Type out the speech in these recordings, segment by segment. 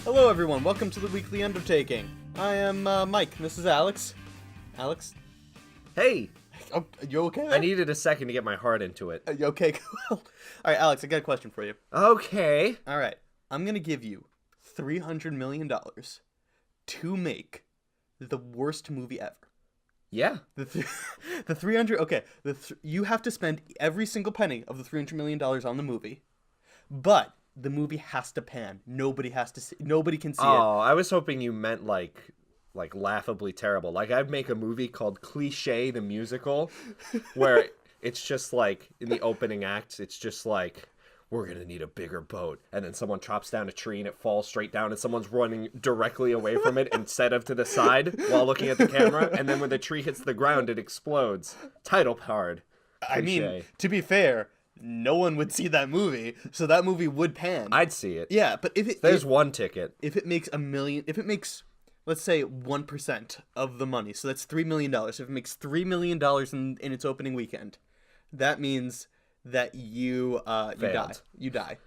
Hello everyone, welcome to the weekly Undertaking. I am Mike, and this is Alex. Alex? Hey! Oh, you okay there? I needed a second to get my heart into it. You okay? Cool. Alright, Alex, I got a question for you. Okay. Alright, I'm gonna give you $300 million to make the worst movie ever. Yeah. The 300, okay, you have to spend every single penny of the $300 million on the movie, but the movie has to pan. Nobody can see it. Oh, I was hoping you meant like laughably terrible. Like I'd make a movie called Cliché the Musical, where it's just like in the opening act, it's just like, we're gonna need a bigger boat, and then someone chops down a tree and it falls straight down, and someone's running directly away from it instead of to the side while looking at the camera, and then when the tree hits the ground, it explodes. Title card. I mean, to be fair, no one would see that movie, so that movie would pan. I'd see it. Yeah, but there's one ticket. If it makes let's say 1% of the money, so that's $3 million. If it makes $3 million in its opening weekend, that means that you die. You die.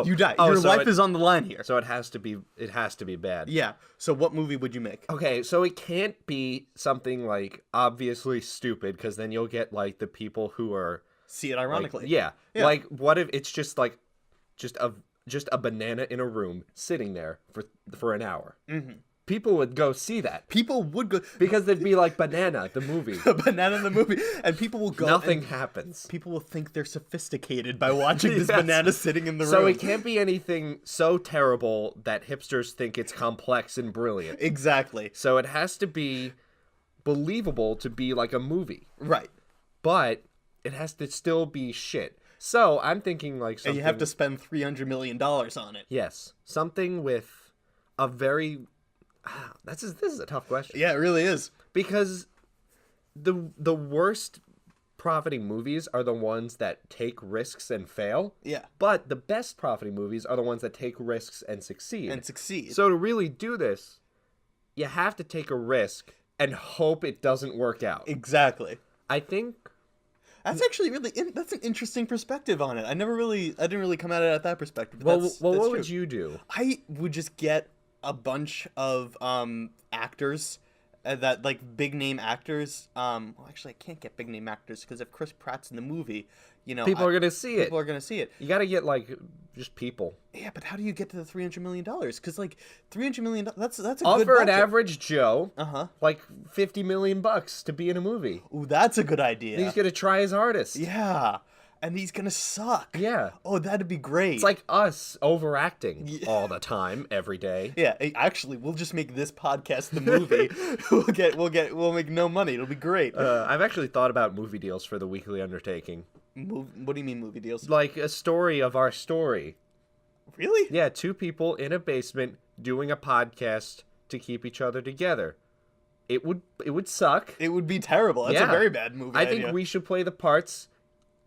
You die. Your life is on the line here. So it has to be bad. Yeah. So what movie would you make? Okay, so it can't be something like obviously stupid, because then you'll get like the people who are see it ironically. Like, yeah. Like what if it's just like just a banana in a room sitting there for an hour? Mm-hmm. People would go see that. People would go because they'd be like, Banana, the movie. Banana the movie. And people will go. Nothing happens. People will think they're sophisticated by watching this banana sitting in the room. So it can't be anything so terrible that hipsters think it's complex and brilliant. Exactly. So it has to be believable to be like a movie. Right. But it has to still be shit. So I'm thinking like something. And you have to spend $300 million on it. Yes. Something with a very... This is a tough question. Yeah, it really is. Because the worst profiting movies are the ones that take risks and fail. Yeah. But the best profiting movies are the ones that take risks and succeed. So to really do this, you have to take a risk and hope it doesn't work out. Exactly. I think that's actually that's an interesting perspective on it. I didn't really come at it at that perspective. Well, what would you do? I would just get a bunch of actors that like big name actors. Well, actually, I can't get big name actors because if Chris Pratt's in the movie, people are gonna see it. People are gonna see it. You gotta get like just people. Yeah, but how do you get to the $300 million? Because like $300 million, that's a good offer budget. An average Joe, like $50 million to be in a movie. Ooh, that's a good idea. He's gonna try his hardest. Yeah. And he's gonna suck. Yeah. Oh, that'd be great. It's like us overacting all the time, every day. Yeah. Actually, we'll just make this podcast the movie. We'll make no money. It'll be great. I've actually thought about movie deals for the weekly Undertaking. What do you mean movie deals? Like a story of our story. Really? Yeah, two people in a basement doing a podcast to keep each other together. It would suck. It would be terrible. That's a very bad movie I think we should play the parts.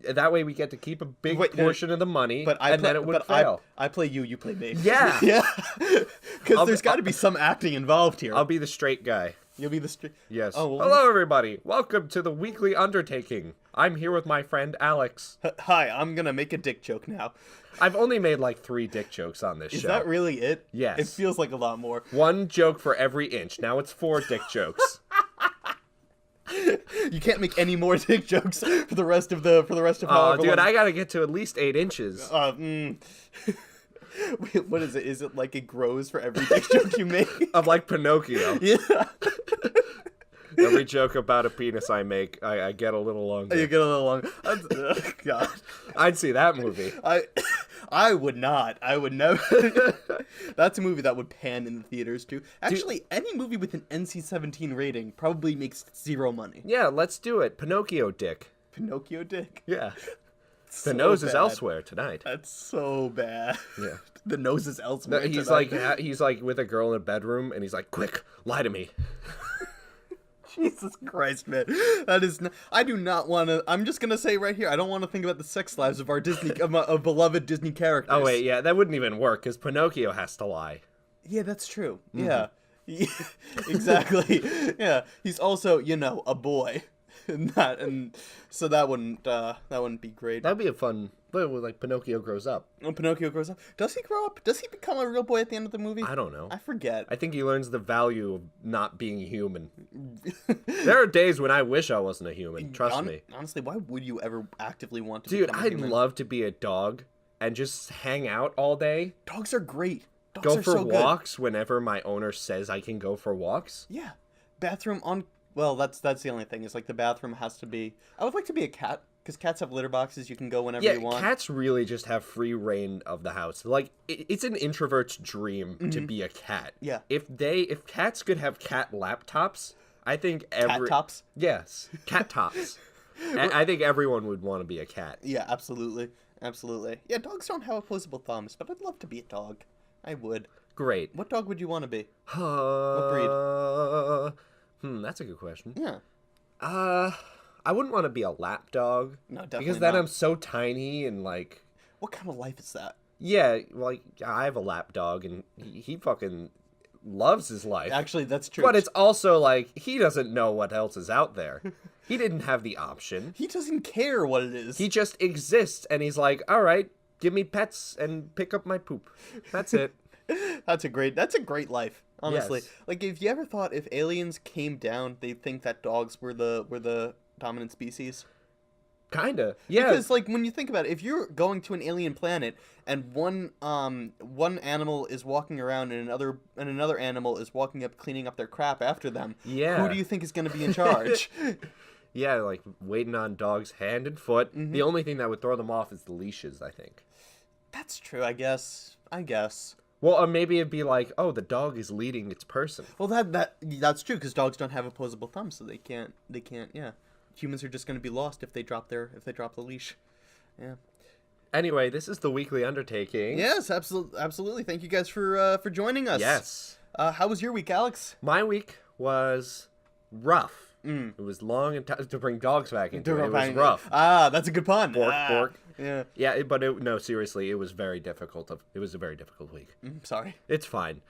That way we get to keep a big portion of the money, then it would fail. I play you, you play me. Yeah. Yeah. Because there's got to be some acting involved here. I'll be the straight guy. You'll be the straight... Yes. Oh, well, hello, everybody. Welcome to the weekly Undertaking. I'm here with my friend Alex. Hi, I'm going to make a dick joke now. I've only made like 3 dick jokes on this show. Is that really it? Yes. It feels like a lot more. 1 joke for every inch. Now it's 4 dick jokes. You can't make any more dick jokes for the rest of Oh, dude, I gotta get to at least 8 inches. Wait, what is it? Is it like it grows for every dick joke you make? I'm like Pinocchio. Yeah. Every joke about a penis I make, I get a little longer. You get a little longer. Oh, God. I'd see that movie. I would not. I would never. That's a movie that would pan in the theaters too. Actually, any movie with an NC-17 rating probably makes 0 money. Yeah, let's do it. Pinocchio dick. Pinocchio dick? Yeah. So the nose is bad. elsewhere tonight. That's so bad. Yeah. The nose is elsewhere he's tonight. he's like with a girl in a bedroom, and he's like, quick, lie to me. Jesus Christ, man. That is not, I do not want to, I'm just going to say right here, I don't want to think about the sex lives of our of beloved Disney characters. Oh, wait, yeah, that wouldn't even work, because Pinocchio has to lie. Yeah, that's true. Mm-hmm. Yeah. Exactly. Yeah. He's also, a boy. and so that wouldn't be great. That'd be a fun. But like Pinocchio grows up. When Pinocchio grows up, does he grow up? Does he become a real boy at the end of the movie? I don't know. I forget. I think he learns the value of not being human. There are days when I wish I wasn't a human. Trust me. Honestly, why would you ever actively want to? Dude, become a I'd human? love to be a dog and just hang out all day. Dogs are great. Dogs Go are for so good. walks whenever my owner says I can go for walks. Yeah, bathroom on. Well, that's the only thing. Is like the bathroom has to be. I would like to be a cat because cats have litter boxes. You can go whenever you want. Cats really just have free reign of the house. Like it's an introvert's dream to be a cat. Yeah. If cats could have cat laptops, I think Cat tops. Yes, cat tops. I think everyone would want to be a cat. Yeah, absolutely. Yeah, dogs don't have opposable thumbs, but I'd love to be a dog. I would. Great. What dog would you want to be? What breed? That's a good question. Yeah. I wouldn't want to be a lap dog. No, definitely because then not. I'm so tiny and like. What kind of life is that? Yeah, like I have a lap dog and he fucking loves his life. Actually, that's true. But it's also like he doesn't know what else is out there. He didn't have the option. He doesn't care what it is. He just exists and he's like, all right, give me pets and pick up my poop. That's it. That's a great life. Honestly, Yes. like if you ever thought if aliens came down, they'd think that dogs were the dominant species. Kinda. Yeah. Because like when you think about it, if you're going to an alien planet and one animal is walking around and another animal is walking up cleaning up their crap after them, Yeah. who do you think is going to be in charge? Yeah, like waiting on dogs hand and foot. Mm-hmm. The only thing that would throw them off is the leashes, I think. That's true, I guess. Well, or maybe it'd be like, oh, the dog is leading its person. Well, that's true because dogs don't have opposable thumbs, so they can't. Yeah, humans are just going to be lost if they drop the leash. Yeah. Anyway, this is the weekly Undertaking. Yes, absolutely. Thank you guys for joining us. Yes. How was your week, Alex? My week was rough. It was long and to bring dogs back into it. It was rough. Ah, that's a good pun. Bork. Yeah. Yeah, but no, seriously, it was very difficult. It was a very difficult week. Sorry. It's fine.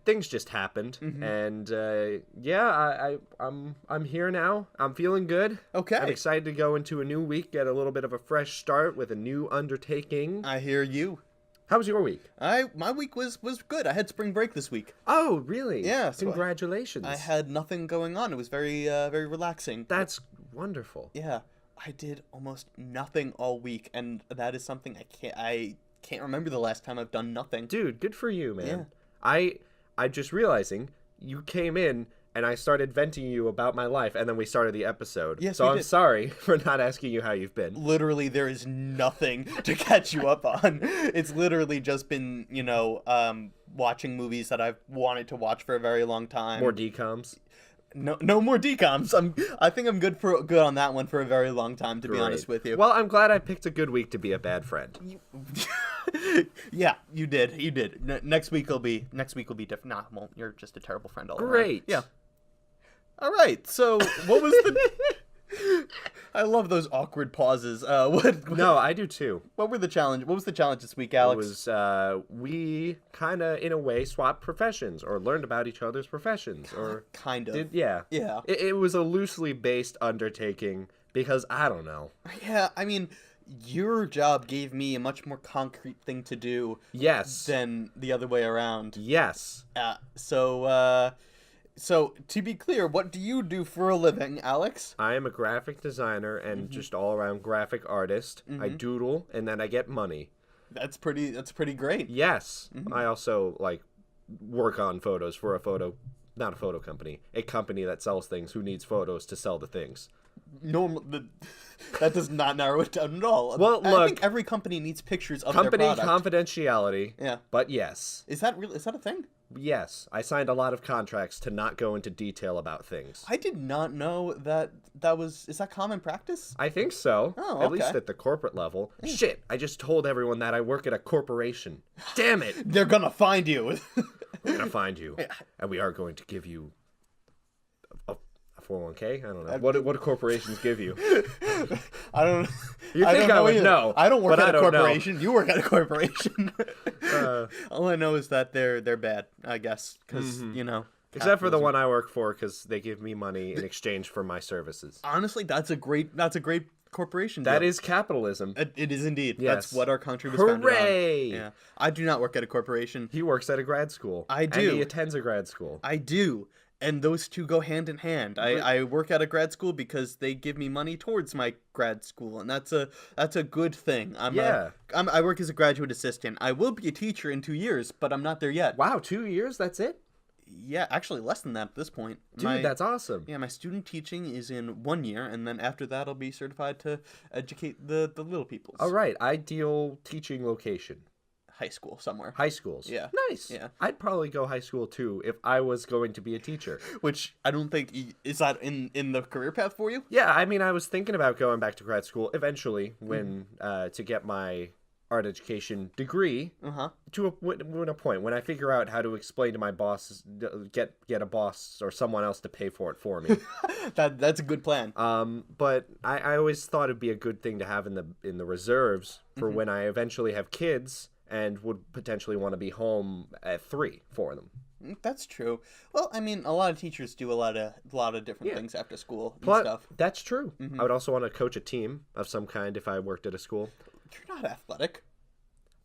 Things just happened, and I'm here now. I'm feeling good. Okay. I'm excited to go into a new week, get a little bit of a fresh start with a new undertaking. I hear you. How was your week? My week was good. I had spring break this week. Oh, really? Yeah. So Congratulations. I had nothing going on. It was very very relaxing. That's wonderful. Yeah. I did almost nothing all week, and that is something I can't remember the last time I've done nothing. Dude, good for you, man. Yeah. I'm just realizing you came in and I started venting you about my life, and then we started the episode. Yes, so we I'm did. sorry for not asking you how you've been. Literally, there is nothing to catch you up on. It's literally just been, watching movies that I've wanted to watch for a very long time. More decoms. No more decoms. I think I'm good on that one for a very long time, to be honest with you. Well, I'm glad I picked a good week to be a bad friend. Yeah, you did. Next week will be different. Nah, won't. You're just a terrible friend all around. Great. Yeah. All right. So, what was the? I love those awkward pauses. No, I do too. What were the challenge? What was the challenge this week, Alex? It was we kind of in a way swapped professions or learned about each other's professions or kind of. Yeah. Yeah. It was a loosely based undertaking because I don't know. Yeah, I mean, your job gave me a much more concrete thing to do. Yes. Than the other way around. Yes. So, to be clear, what do you do for a living, Alex? I am a graphic designer and just all-around graphic artist. I doodle, and then I get money. That's pretty great. Yes. I also, work on photos for not a photo company, a company that sells things who needs photos to sell the things. That does not narrow it down at all. Well, I look, think every company needs pictures of company their product. confidentiality. Yeah. But yes. Is that a thing? Yes. I signed a lot of contracts to not go into detail about things. I did not know that is that common practice? I think so. Oh, At least okay. at the corporate level. Shit, I just told everyone that I work at a corporation. Damn it. They're gonna find you. We're gonna find you. And we are going to give you a 401k? I don't know. What do corporations give you? I don't. You I think don't I know would either. know, I don't work but at I a don't know. corporation. You work at a corporation. All I know is that they're bad. I guess because Except for the capitalism. one I work for, because they give me money in exchange for my services. Honestly, that's a great corporation. That deal. is capitalism. It is indeed. Yes. That's what our country was founded on. Hooray! Yeah. I do not work at a corporation. He works at a grad school. I And do. he attends a grad school. I do. And those two go hand in hand. I work at a grad school because they give me money towards my grad school, and that's a good thing. I work as a graduate assistant. I will be a teacher in 2 years, but I'm not there yet. Wow, 2 years? That's it? Yeah, actually less than that at this point. Dude, that's awesome. Yeah, my student teaching is in 1 year, and then after that I'll be certified to educate the little peoples. All right, ideal teaching location. High school somewhere. High schools. Yeah. Nice. Yeah. I'd probably go high school too if I was going to be a teacher. Which I don't think is that in the career path for you? Yeah, I mean, I was thinking about going back to grad school eventually when to get my art education degree to a point when I figure out how to explain to my boss, get a boss or someone else to pay for it for me. That's a good plan. But I always thought it'd be a good thing to have in the reserves for when I eventually have kids and would potentially want to be home at 3 for them. That's true. Well, I mean, a lot of teachers do a lot of different things after school and But stuff. that's true. I would also want to coach a team of some kind if I worked at a school. You're not athletic.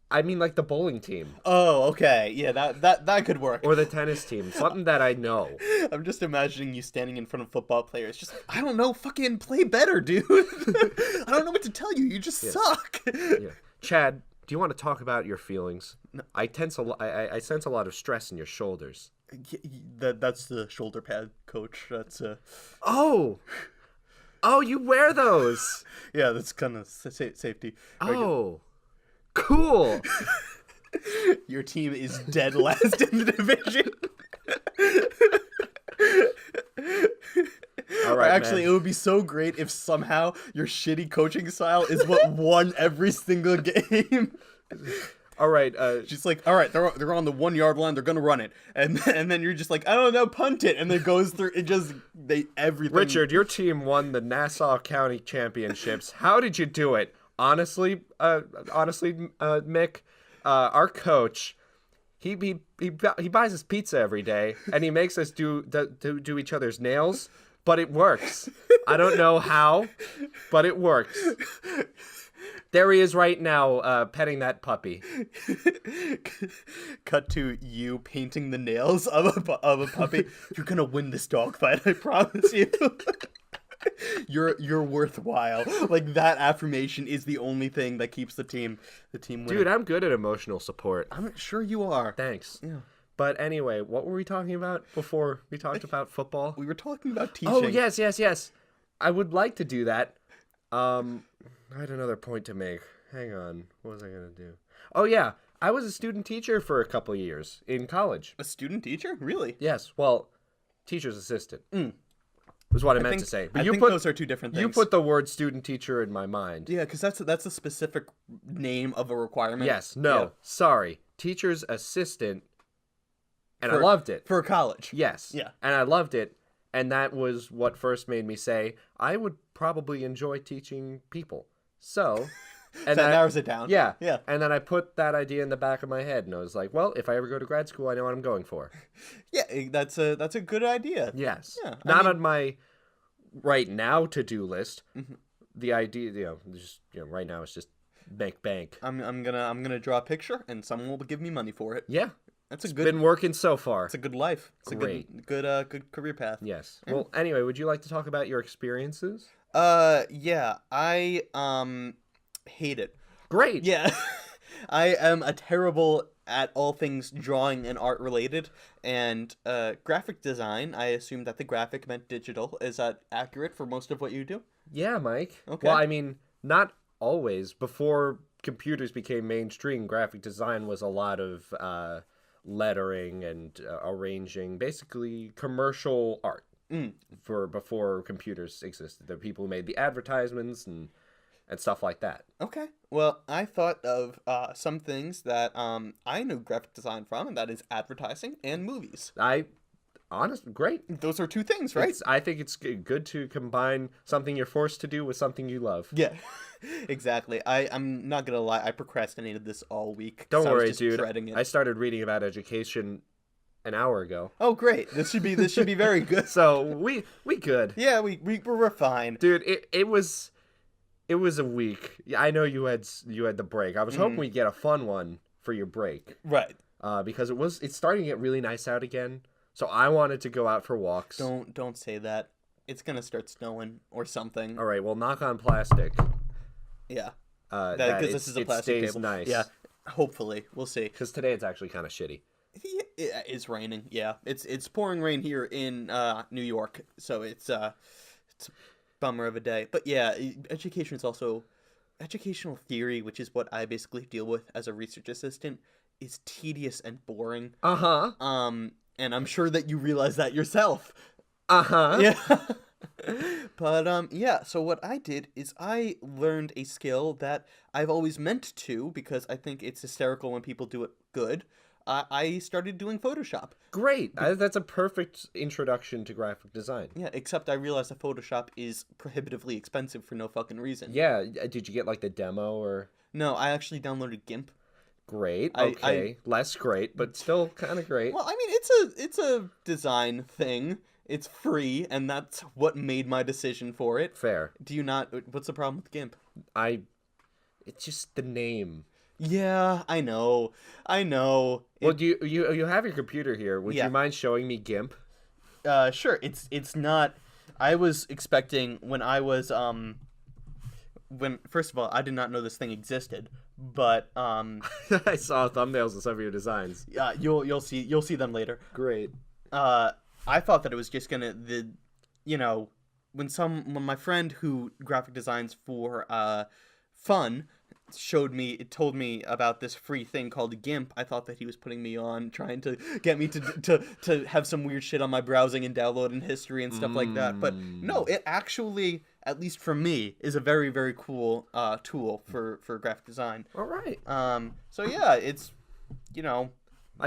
I mean, like the bowling team. Oh, okay. Yeah, that could work. Or the tennis team. Something that I know. I'm just imagining you standing in front of football players. Just, I don't know, fucking play better, dude. I don't know what to tell you. You just suck. Yeah. Chad, do you want to talk about your feelings? No. I sense a lot of stress in your shoulders. That's the shoulder pad, coach. That's Oh, you wear those. Yeah, that's kind of safety. Oh, cool. Your team is dead last in the division. All right, actually, man. It would be so great if somehow your shitty coaching style is what won every single game. All right. She's like, all right, they're on the 1 yard line. They're gonna run it, and then you're just like, I don't know, punt it, and then goes through. It just everything. Richard, your team won the Nassau County Championships. How did you do it? Honestly, Mick, our coach. He buys us pizza every day, and he makes us do each other's nails, but it works. I don't know how, but it works. There he is right now, petting that puppy. Cut to you painting the nails of a puppy. You're gonna win this dog fight, I promise you. You're worthwhile. Like, that affirmation is the only thing that keeps the team winning. Dude, I'm good at emotional support. I'm sure you are. Thanks. Yeah. But anyway, what were we talking about before we talked about football? We were talking about teaching. Oh, yes. I would like to do that. I had another point to make. Hang on. What was I going to do? Oh, yeah. I was a student teacher for a couple years in college. A student teacher? Really? Yes. Well, teacher's assistant. Was what I meant to say. But I think those are two different things. You put the word student teacher in my mind. Yeah, because that's a specific name of a requirement. Yes. No. Yeah. Sorry. Teacher's assistant. And I loved it. For college. Yes. Yeah. And I loved it. And that was what first made me say, I would probably enjoy teaching people. So... And that narrows it down. Yeah. Yeah. And then I put that idea in the back of my head, and I was like, well, if I ever go to grad school, I know what I'm going for. Yeah, that's a good idea. Yes. Yeah. Not on my right now to-do list. The idea, right now it's just make bank. I'm gonna draw a picture, and someone will give me money for it. Yeah. That's It's been working so far. It's a good life. It's Great. a good career path. Yes. Well, anyway, would you like to talk about your experiences? Yeah. I hate it. Great. Yeah. I am a terrible at all things drawing and art related, and graphic design. I assume that the graphic meant digital. Is that accurate for most of what you do? Yeah, Mike. Okay. Well, I mean, not always. Before computers became mainstream, graphic design was a lot of lettering and arranging, basically commercial art. For before computers existed, the people who made the advertisements and stuff like that. Okay. Well, I thought of some things that I know graphic design from, and that is advertising and movies. Great. Those are two things, right? I think it's good to combine something you're forced to do with something you love. Yeah, exactly. I'm not gonna lie, I procrastinated this all week. Don't I was worry, just dude. dreading it. I started reading about education an hour ago. Oh, great. This should be very good. So we good. Yeah, we're fine. Dude, it was a week. I know you had the break. I was hoping we'd get a fun one for your break. Right. Because it's starting to get really nice out again. So I wanted to go out for walks. Don't say that. It's gonna start snowing or something. All right, well, knock on plastic. Yeah. Because this is a plastic stays table. nice. Yeah. Hopefully, we'll see. Because today it's actually kind of shitty. It's raining. Yeah, it's pouring rain here in New York, so it's a bummer of a day. But yeah, education is also educational theory, which is what I basically deal with as a research assistant, is tedious and boring. And I'm sure that you realize that yourself. Yeah. But yeah, so what I did is I learned a skill that I've always meant to, because I think it's hysterical when people do it good. I started doing Photoshop. Great. That's a perfect introduction to graphic design. Yeah, except I realized that Photoshop is prohibitively expensive for no fucking reason. Yeah, did you get like the demo or? No, I actually downloaded GIMP. Great. Okay, less great, but still kind of great. Well, I mean, it's a design thing. It's free, and that's what made my decision for it. Fair. Do you not? What's the problem with GIMP? It's just the name. Yeah, I know. Well, do you have your computer here? Would you mind showing me GIMP? Sure. It's not. I was expecting when first of all, I did not know this thing existed, but I saw thumbnails of some of your designs. Yeah, you'll see them later. Great. I thought that it was just gonna when my friend who graphic designs for fun told me about this free thing called GIMP, I thought that he was putting me on, trying to get me to have some weird shit on my browsing and downloading history and stuff like that. But no, it actually, at least for me, is a very, very cool tool for graphic design. All right. So yeah, it's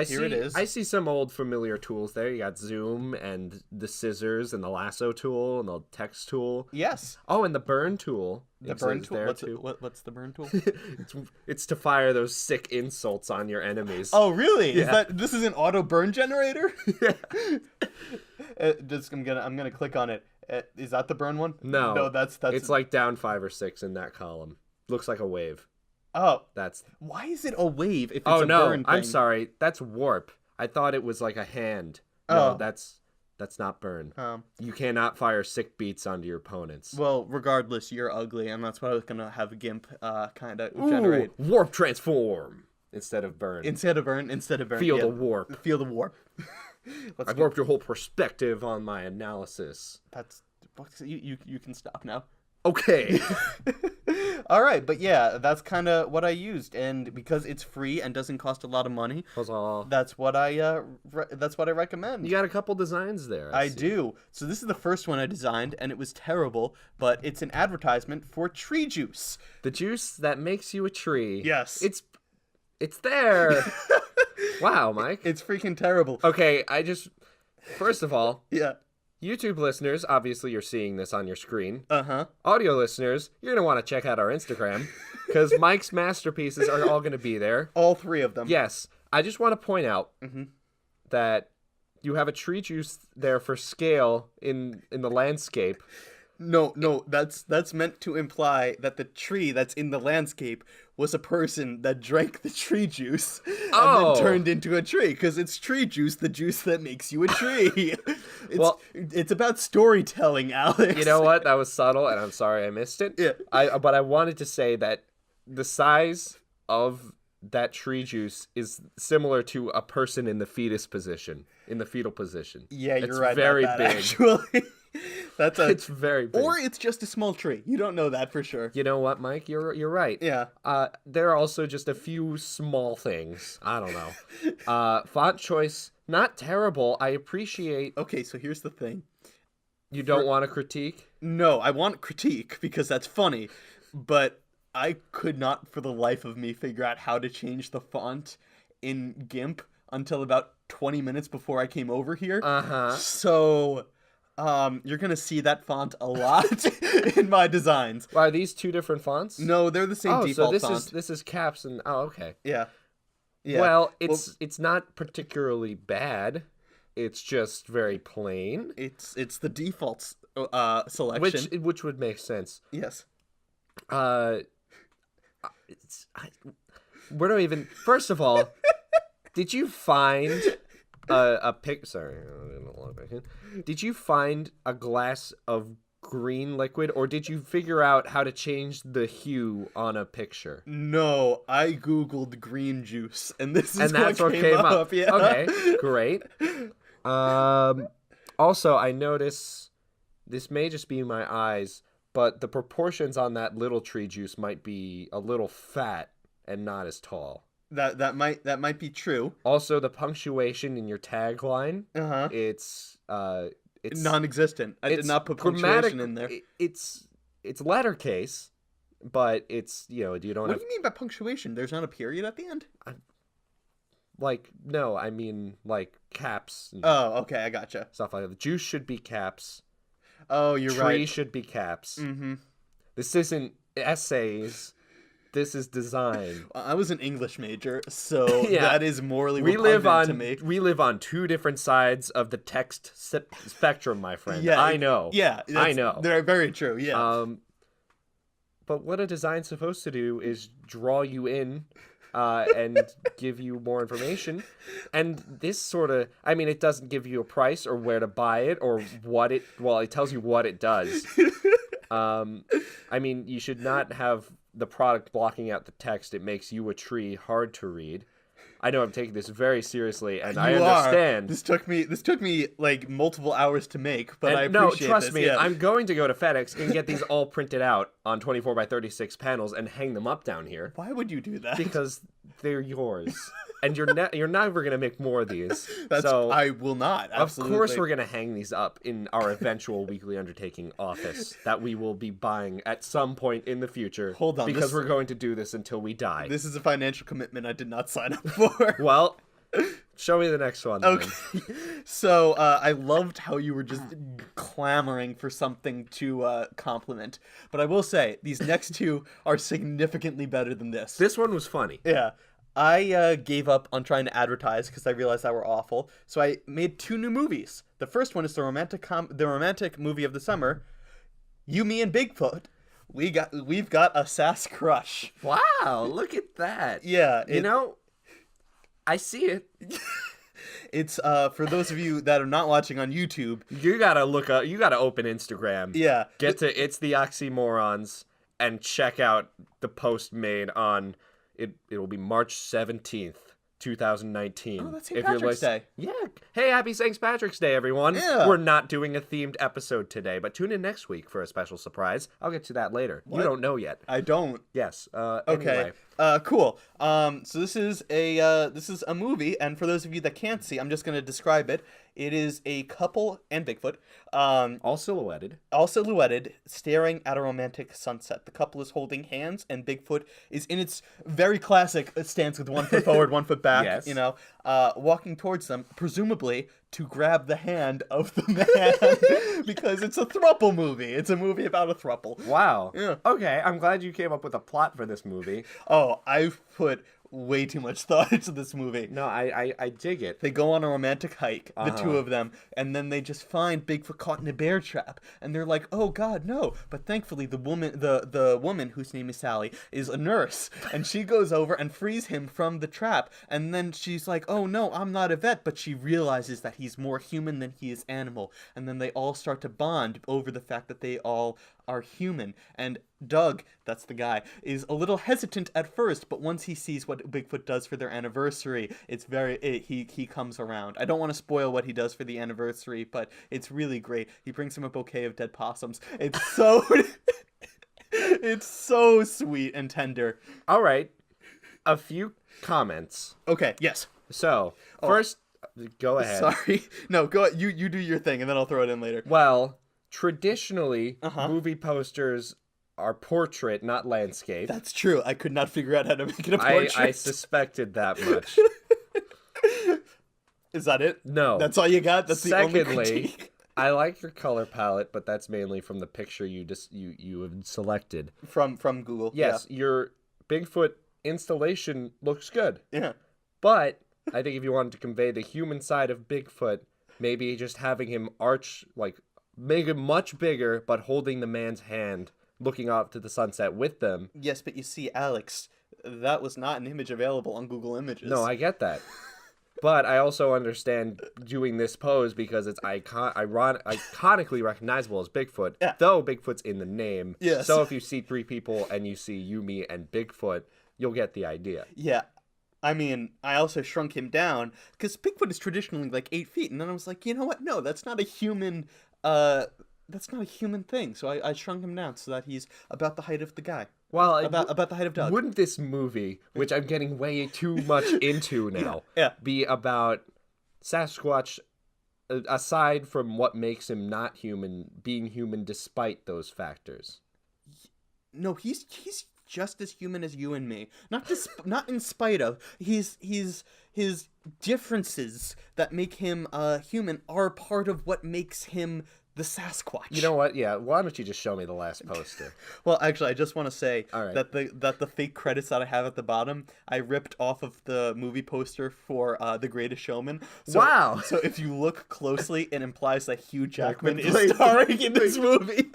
Here it is. I see some old familiar tools there. You got Zoom and the scissors and the lasso tool and the text tool. Yes. Oh, and the burn tool. The burn tool? What's the burn tool? It's to fire those sick insults on your enemies. Oh, really? Yeah. This is an auto burn generator? Yeah. I'm gonna click on it. Is that the burn one? No. No, that's. It's like down 5 or 6 in that column. Looks like a wave. Oh, that's. Why is it a wave if it's a burn thing? I'm sorry. That's warp. I thought it was like a hand. No, that's not burn. You cannot fire sick beats onto your opponents. Well, regardless, you're ugly, and that's what I was gonna have GIMP kind of generate. Warp transform instead of burn. Instead of burn. Feel the warp. Feel the warp. I warped your whole perspective on my analysis. You can stop now. Okay. All right, but yeah, that's kind of what I used, and because it's free and doesn't cost a lot of money, that's what I recommend. You got a couple designs there. I do. So this is the first one I designed, and it was terrible, but it's an advertisement for tree juice. The juice that makes you a tree. Yes. It's there. Wow, Mike. It's freaking terrible. Okay, first of all, yeah. YouTube listeners, obviously you're seeing this on your screen. Uh-huh. Audio listeners, you're going to want to check out our Instagram because Mike's masterpieces are all going to be there. All 3 of them. Yes. I just want to point out that you have a tree juice there for scale in the landscape. No, that's meant to imply that the tree that's in the landscape was a person that drank the tree juice and then turned into a tree, because it's tree juice, the juice that makes you a tree. It's about storytelling, Alex. You know what? That was subtle, and I'm sorry I missed it. Yeah. But I wanted to say that the size of that tree juice is similar to a person in the fetal position. Yeah, you're it's right. Very about big. That, actually. It's very big. Or it's just a small tree. You don't know that for sure. You know what, Mike? You're right. Yeah. There are also just a few small things. I don't know. Font choice, not terrible. I appreciate. Okay, so here's the thing. You don't want a critique? No, I want critique because that's funny, but I could not for the life of me figure out how to change the font in GIMP until about 20 minutes before I came over here. So you're going to see that font a lot in my designs. Well, are these 2 different fonts? No, they're the same default font. This is caps and... Oh, okay. Yeah. Yeah. Well, it's not particularly bad. It's just very plain. It's the default selection. Which would make sense. Yes. We're not even. First of all, did you find a pic? Sorry, did you find a glass of green liquid, or did you figure out how to change the hue on a picture? No, I googled green juice, and That's what came up. Yeah. Okay, great. Also, I notice this may just be my eyes, but the proportions on that little tree juice might be a little fat and not as tall. That might be true. Also, the punctuation in your tagline, it's non-existent. I did not put punctuation in there. It's lettercase, but it's, you don't What have... do you mean by punctuation? There's not a period at the end? No, I mean, caps. Oh, okay, I gotcha. Stuff like that. The juice should be caps. Oh, you're right. Tree should be caps. Mm-hmm. This isn't essays. This is design. I was an English major, so that is morally repugnant to me. We live on two different sides of the text spectrum, my friend. Yeah, I know. Yeah, I know. They're very true. Yeah. But what a design's supposed to do is draw you in, and give you more information. And this sort of, it doesn't give you a price or where to buy it or what it. Well, it tells you what it does. You should not have the product blocking out the text. It makes You a Tree hard to read. I know I'm taking this very seriously, and I understand. This took me like multiple hours to make, but I appreciate No, trust this. me, Yeah. I'm going to go to FedEx and get these all printed out on 24 by 36 panels and hang them up down here. Why would you do that? Because they're yours. And you're never going to make more of these. I will not. Absolutely. Of course we're going to hang these up in our eventual weekly Undertaking office that we will be buying at some point in the future. Hold on. Because we're going to do this until we die. This is a financial commitment I did not sign up for. Well, show me the next one. Then. Okay. So I loved how you were just clamoring for something to compliment. But I will say, these next two are significantly better than this. This one was funny. Yeah. I gave up on trying to advertise because I realized that were awful. So I made two new movies. The first one is the romantic movie of the summer, You, Me, and Bigfoot. We've got a sass crush. Wow, look at that. Yeah. I see it. It's for those of you that are not watching on YouTube. You gotta open Instagram. Yeah. Get to It's the Oxymorons and check out the post made on it'll be March 17th, 2019. Oh, that's St. Patrick's Day. Yeah. Hey, happy St. Patrick's Day, everyone. Yeah. We're not doing a themed episode today, but tune in next week for a special surprise. I'll get to that later. What? You don't know yet. I don't. Yes. Okay. Anyway. Cool. So this is a movie, and for those of you that can't see, I'm just going to describe it. It is a couple and Bigfoot, All silhouetted, staring at a romantic sunset. The couple is holding hands, and Bigfoot is in its very classic stance with 1 foot forward, 1 foot back. Yes. Walking towards them, presumably to grab the hand of the man, because it's a throuple movie. It's a movie about a throuple. Wow. Yeah. Okay, I'm glad you came up with a plot for this movie. Oh, I've put way too much thought into this movie. No, I dig it. They go on a romantic hike, the two of them, and then they just find Bigfoot caught in a bear trap, and they're like, "Oh God, no!" But thankfully, the woman whose name is Sally is a nurse, and she goes over and frees him from the trap. And then she's like, "Oh no, I'm not a vet," but she realizes that he's more human than he is animal, and then they all start to bond over the fact that they all are human. And Doug, that's the guy, is a little hesitant at first, but once he sees what Bigfoot does for their anniversary, he comes around. I don't want to spoil what he does for the anniversary, but it's really great. He brings him a bouquet of dead possums. It's so it's so sweet and tender. All right. A few comments. Okay, yes. So, first, go ahead. Sorry. No, go ahead. You do your thing and then I'll throw it in later. Well, traditionally, movie posters are portrait, not landscape. That's true. I could not figure out how to make it a portrait. I suspected that much. Is that it? No. That's all you got? That's the only critique? I like your color palette, but that's mainly from the picture you have selected. From Google. Yes, your Bigfoot installation looks good. Yeah. But I think if you wanted to convey the human side of Bigfoot, maybe just having him make him much bigger, but holding the man's hand, looking off to the sunset with them. Yes, but you see, Alex, that was not an image available on Google Images. No, I get that. But I also understand doing this pose because it's iconically recognizable as Bigfoot, though Bigfoot's in the name. Yes. So if you see three people and you see you, me, and Bigfoot, you'll get the idea. Yeah. I mean, I also shrunk him down because Bigfoot is traditionally like 8 feet. And then I was like, you know what? No, that's not a human thing. So I shrunk him down so that he's about the height of the guy. Well, about the height of Doug. Wouldn't this movie, which I'm getting way too much into now, be about Sasquatch, aside from what makes him not human, being human despite those factors? No, he's just as human as you and me. Not in spite of. His differences that make him human are part of what makes him the Sasquatch. You know what? Yeah, why don't you just show me the last poster? Well, actually, I just want to say All right. that the fake credits that I have at the bottom, I ripped off of the movie poster for The Greatest Showman. So, Wow! So if you look closely, it implies that Hugh Jackman is starring in this movie.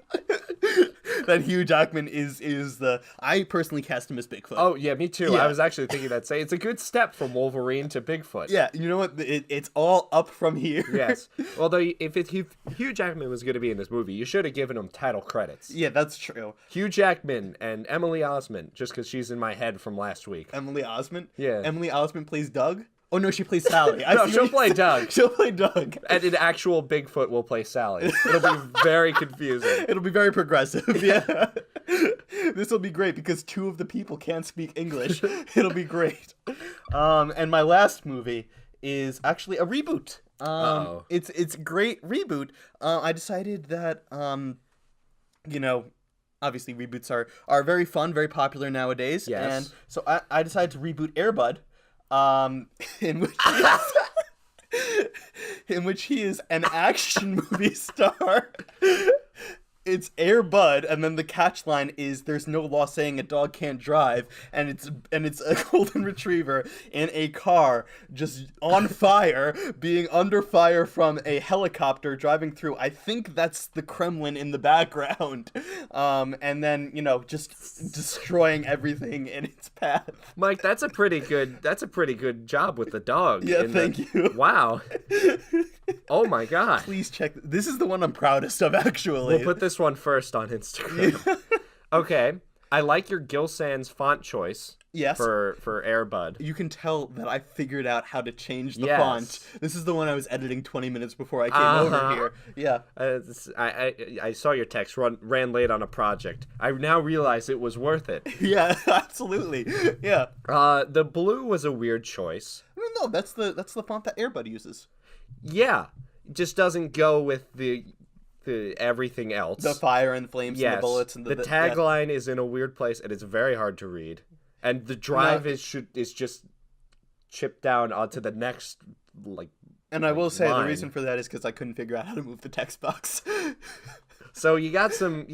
That Hugh Jackman is the... I personally cast him as Bigfoot. Oh, yeah, me too. Yeah. I was actually thinking that. Say it's a good step from Wolverine to Bigfoot. Yeah, you know what? It's all up from here. Yes. Although, if Hugh Jackman was going to be in this movie, you should have given him title credits. Yeah, that's true. Hugh Jackman and Emily Osment, just because she's in my head from last week. Emily Osment? Yeah. Emily Osment plays Doug? Oh, no, she plays Sally. No, she'll play Doug. She'll play Doug. And an actual Bigfoot will play Sally. It'll be very confusing. It'll be very progressive, yeah. This will be great because two of the people can't speak English. It'll be great. And my last movie is actually a reboot. It's a great reboot. I decided that, obviously reboots are very fun, very popular nowadays. Yes. And so I decided to reboot Air Bud. In which he is an action movie star. It's Air Bud, and then the catch line is there's no law saying a dog can't drive, and it's a golden retriever in a car just on fire, being under fire from a helicopter driving through. I think that's the Kremlin in the background, and then just destroying everything in its path. Mike, that's a pretty good job with the dog. Yeah, thank you. Wow. Oh my God. Please check. This is the one I'm proudest of, actually. We'll put this one first on Instagram. Okay. I like your Gil Sans font choice. Yes. For Air Bud. You can tell that I figured out how to change the Yes. font. This is the one I was editing 20 minutes before I came over here. Yeah. I saw your text. Ran late on a project. I now realize it was worth it. Yeah, absolutely. Yeah. The blue was a weird choice. No, that's the font that Air Bud uses. Yeah. It just doesn't go with the everything else. The fire and flames and the bullets and the tagline is in a weird place and it's very hard to read. And the drive is just chipped down onto the next And I will say line. the reason for that is because I couldn't figure out how to move the text box. So you got some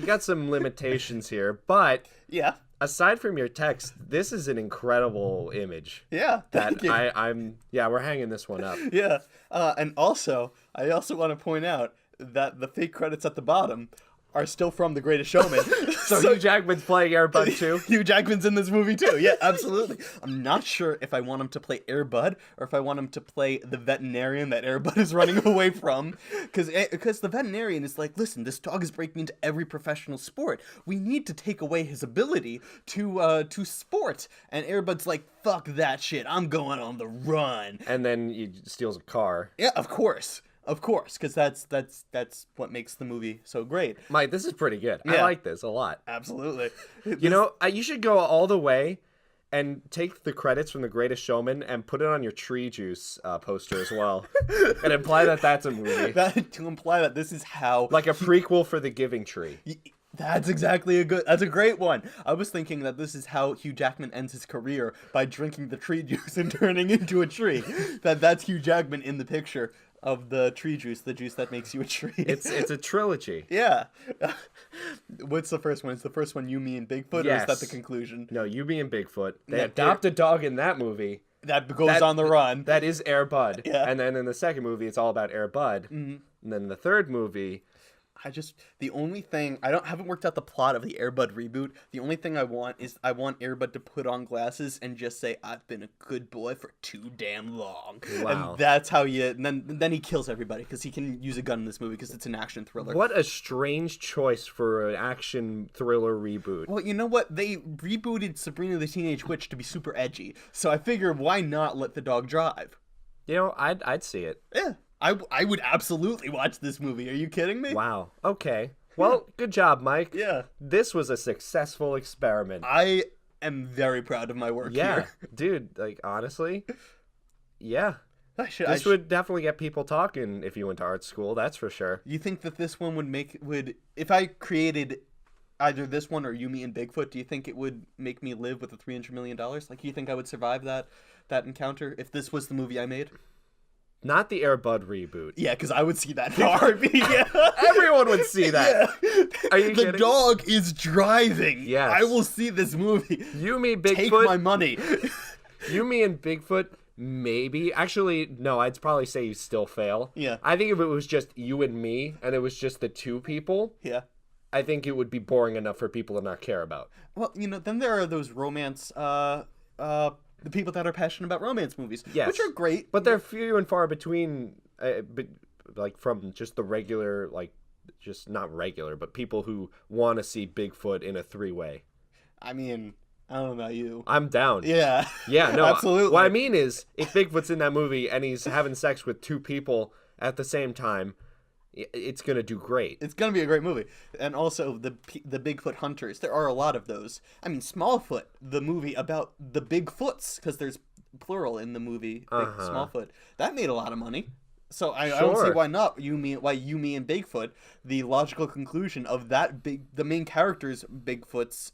limitations here, but Yeah. aside from your text, this is an incredible image. Yeah. Thank you. We're hanging this one up. Yeah. And also, I also want to point out that the fake credits at the bottom are still from The Greatest Showman. So Hugh Jackman's playing Air Bud too? Hugh Jackman's in this movie too. Yeah, absolutely. I'm not sure if I want him to play Air Bud or if I want him to play the veterinarian that Air Bud is running away from. Because the veterinarian is like, listen, this dog is breaking into every professional sport. We need to take away his ability to sport. And Air Bud's like, fuck that shit. I'm going on the run. And then he steals a car. Yeah, of course. Of course, because that's what makes the movie so great. Mike, this is pretty good. Yeah. I like this a lot. Absolutely. You should go all the way and take the credits from The Greatest Showman and put it on your Tree Juice poster as well. And imply that that's a movie. To imply that this is how... Like a prequel for The Giving Tree. That's a great one. I was thinking that this is how Hugh Jackman ends his career, by drinking the tree juice and turning into a tree. That's Hugh Jackman in the picture of the tree juice, the juice that makes you a tree. It's a trilogy. Yeah. What's the first one? Is the first one You, Me, and Bigfoot, or is that the conclusion? No, You, Me, and Bigfoot. They Yeah, adopt a dog in that movie. that goes on the run. That is Air Bud. Yeah. And then in the second movie, it's all about Air Bud. Mm-hmm. And then in the third movie, the only thing I haven't worked out the plot of the Air Bud reboot. The only thing I want is Air Bud to put on glasses and just say, "I've been a good boy for too damn long." Wow. And that's how and then he kills everybody because he can use a gun in this movie because it's an action thriller. What a strange choice for an action thriller reboot. Well, you know what? They rebooted Sabrina the Teenage Witch to be super edgy, so I figure why not let the dog drive? You know, I'd see it. Yeah. I would absolutely watch this movie. Are you kidding me? Wow. Okay. Well, good job, Mike. Yeah. This was a successful experiment. I am very proud of my work here. Dude, like, honestly, yeah. This would definitely get people talking if you went to art school, that's for sure. You think that this one would if I created either this one or You, Me, and Bigfoot, do you think it would make me live with the $300 million? Like, you think I would survive that encounter if this was the movie I made? Not the Air Bud reboot. Yeah, because I would see that in a heartbeat. Yeah. Everyone would see that. Yeah. Are you kidding? The dog is driving. Yes. I will see this movie. You, Me, Bigfoot. Take my money. You, Me, and Bigfoot, maybe. Actually, no, I'd probably say you still fail. Yeah. I think if it was just you and me, and it was just the two people, Yeah. I think it would be boring enough for people to not care about. Well, then there are those romance, the people that are passionate about romance movies, yes. which are great. But they're few and far between, like, from just the regular, like, just not regular, but people who want to see Bigfoot in a three-way. I mean, I don't know about you. I'm down. Yeah. Yeah, no. Absolutely. What I mean is, if Bigfoot's in that movie and he's having sex with two people at the same time, it's going to do great. It's going to be a great movie. And also, the Bigfoot hunters. There are a lot of those. I mean, Smallfoot, the movie about the Bigfoots, because there's plural in the movie, Smallfoot. That made a lot of money. So I don't see why not. You, Me, and Bigfoot, the logical conclusion of the main character's Bigfoot's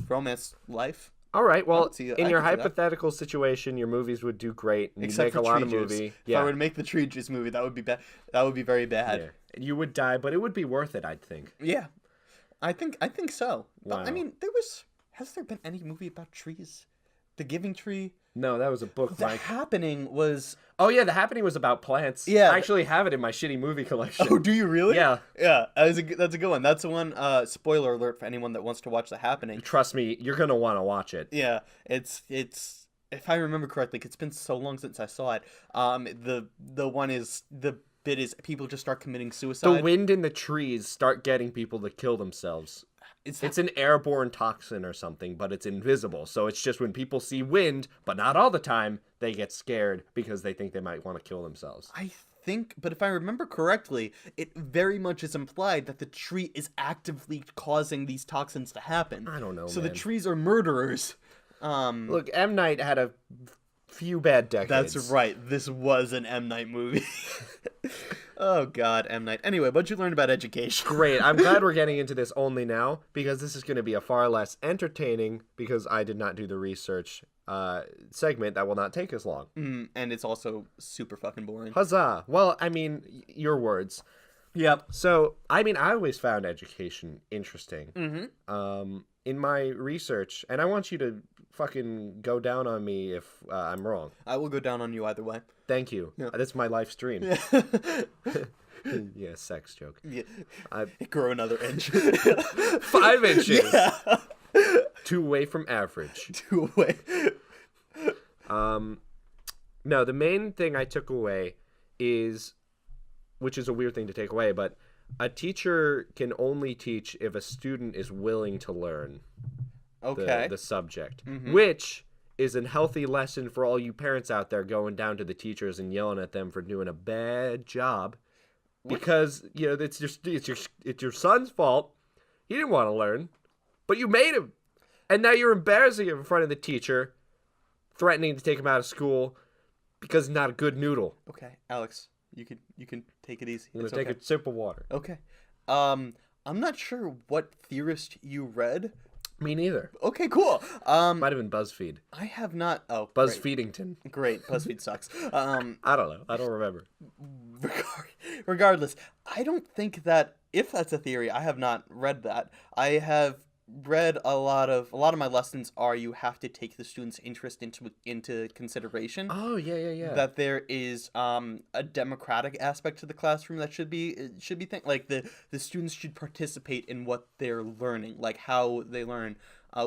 romance life. All right, well, in your hypothetical situation, your movies would do great, and you'd make a lot of movie. If I were to make the Tree Juice movie, that would be bad. That would be very bad. Yeah. You would die, but it would be worth it, I'd think. Yeah, I think so. Wow. But, I mean, has there been any movie about trees? The Giving Tree? No, that was a book, The Mike. Happening was... Oh, yeah, The Happening was about plants. Yeah. I actually have it in my shitty movie collection. Oh, do you really? Yeah. Yeah, that's a good one. That's the one, spoiler alert for anyone that wants to watch The Happening. Trust me, you're going to want to watch it. Yeah, it's if I remember correctly, it's been so long since I saw it. The bit is people just start committing suicide. The wind in the trees start getting people to kill themselves. It's an airborne toxin or something, but it's invisible. So it's just when people see wind, but not all the time, they get scared because they think they might want to kill themselves. I think, but if I remember correctly, it very much is implied that the tree is actively causing these toxins to happen. I don't know, So man. the trees are murderers. Look, M. Night had a few bad decades. That's right. This was an M. Night movie. Oh, God, M. Night. Anyway, what'd you learn about education? Great. I'm glad we're getting into this only now, because this is going to be a far less entertaining, because I did not do the research segment that will not take as long. And it's also super fucking boring. Huzzah. Well, I mean, your words. Yep. So, I mean, I always found education interesting. In my research, and I want you to fucking go down on me if I'm wrong. I will go down on you either way. Thank you. Yeah. That's my life stream. Yeah, sex joke. Yeah. Grow another inch. 5 inches. Yeah. 2 away from average. 2 away. No, the main thing I took away is, which is a weird thing to take away, but a teacher can only teach if a student is willing to learn the subject, which is a healthy lesson for all you parents out there going down to the teachers and yelling at them for doing a bad job, because it's your son's fault. He didn't want to learn, but you made him, and now you're embarrassing him in front of the teacher, threatening to take him out of school because he's not a good noodle. Okay, Alex. You can take it easy. I'm gonna take a sip of water. Okay. I'm not sure what theorist you read. Me neither. Okay, cool. Might have been BuzzFeed. I have not. Oh, BuzzFeedington. Great. BuzzFeed sucks. I don't know. I don't remember. Regardless, I don't think that if that's a theory, I have not read that. I have read a lot of my lessons are you have to take the student's interest into consideration. Oh, yeah. That there is a democratic aspect to the classroom that should be like the students should participate in what they're learning, like how they learn,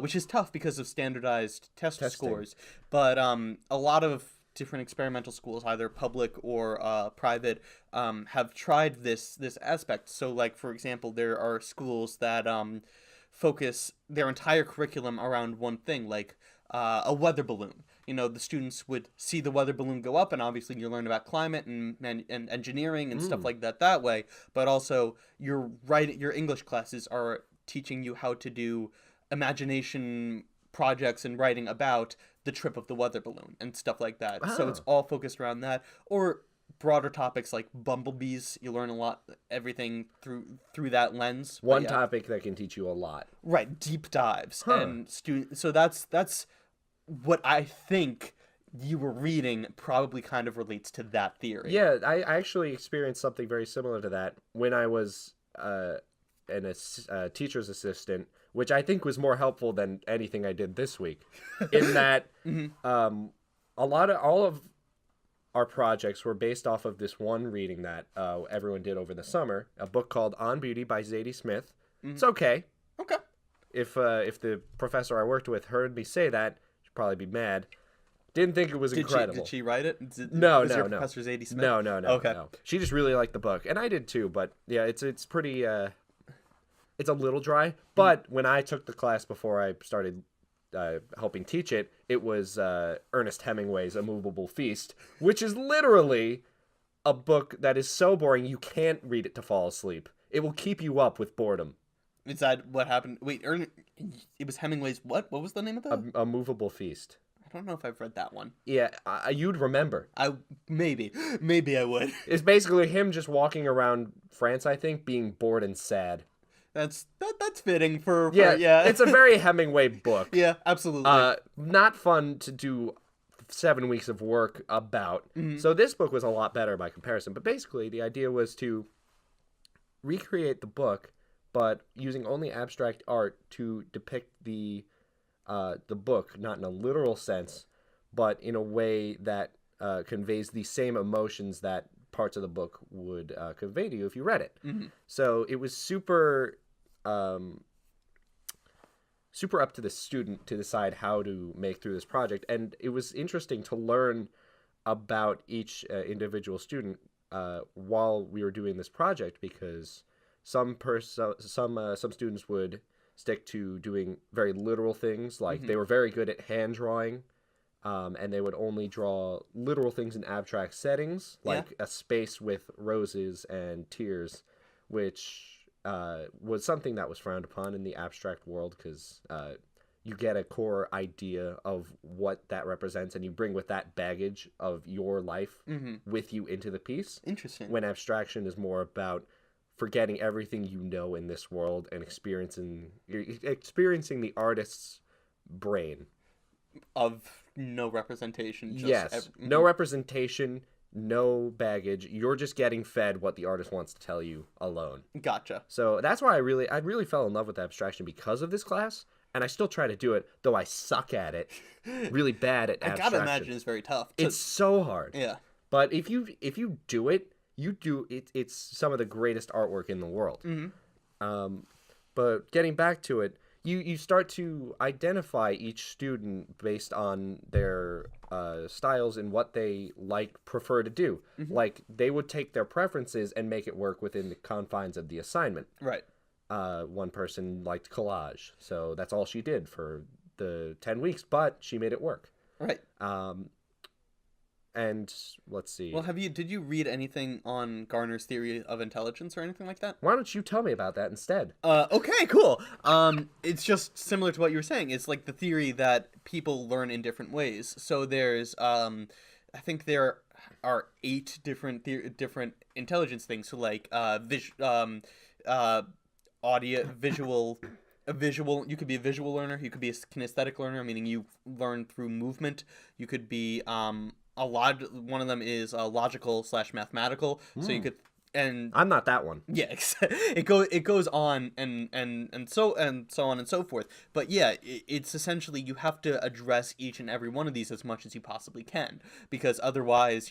which is tough because of standardized testing scores. But a lot of different experimental schools, either public or private, have tried this aspect. So, like, for example, there are schools that focus their entire curriculum around one thing, like a weather balloon. You know, the students would see the weather balloon go up, and obviously you learn about climate and engineering and stuff like that way. But also, your English classes are teaching you how to do imagination projects and writing about the trip of the weather balloon and stuff like that. Oh. So it's all focused around that. Or broader topics like bumblebees. You learn a lot, everything through that lens. One topic that can teach you a lot. Right, deep dives and so that's what I think you were reading probably kind of relates to that theory. Yeah, I actually experienced something very similar to that when I was a teacher's assistant, which I think was more helpful than anything I did this week. In that, all of our projects were based off of this one reading that everyone did over the summer, a book called On Beauty by Zadie Smith. It's okay. Okay. If the professor I worked with heard me say that, she'd probably be mad. Didn't think it was incredible. Did she write it? No. Professor Zadie Smith? No. Okay. No. She just really liked the book, and I did too. But yeah, it's pretty. It's a little dry. But when I took the class before I started helping teach it, it was Ernest Hemingway's A Moveable Feast, which is literally a book that is so boring you can't read it to fall asleep. It will keep you up with boredom. Is that what happened? Wait, it was Hemingway's what? What was the name of that? A Moveable Feast. I don't know if I've read that one. Yeah, you'd remember. Maybe I would. It's basically him just walking around France, I think, being bored and sad. That's fitting for yeah. It's a very Hemingway book. Yeah, absolutely. Not fun to do 7 weeks of work about. So this book was a lot better by comparison. But basically, the idea was to recreate the book, but using only abstract art to depict the book, not in a literal sense, but in a way that conveys the same emotions that parts of the book would convey to you if you read it. So it was super up to the student to decide how to make through this project, and it was interesting to learn about each individual student while we were doing this project, because some students would stick to doing very literal things, like they were very good at hand drawing, and they would only draw literal things in abstract settings, like a space with roses and tears, which was something that was frowned upon in the abstract world, because you get a core idea of what that represents, and you bring with that baggage of your life with you into the piece. Interesting. When abstraction is more about forgetting everything you know in this world and experiencing the artist's brain. Of no representation. No representation, no baggage. You're just getting fed what the artist wants to tell you alone. Gotcha. So that's why I really fell in love with abstraction because of this class, and I still try to do it, though I suck at it. Really bad at abstraction. I gotta imagine it's very tough. It's so hard. Yeah. But if you do it, it's some of the greatest artwork in the world. But getting back to it, you start to identify each student based on their styles and what they prefer to do. Like, they would take their preferences and make it work within the confines of the assignment. Right. One person liked collage, so that's all she did for the 10 weeks, but she made it work. Right. And let's see. Well, did you read anything on Garner's theory of intelligence or anything like that? Why don't you tell me about that instead? Okay, cool. It's just similar to what you were saying. It's like the theory that people learn in different ways. So there's, I think there are 8 different intelligence things. So like, audio, visual. You could be a visual learner. You could be a kinesthetic learner, meaning you learn through movement. You could be one of them is logical / mathematical. So you could and I'm not that one. yeah, it goes on and so on and so forth. But yeah, it's essentially you have to address each and every one of these as much as you possibly can, because otherwise,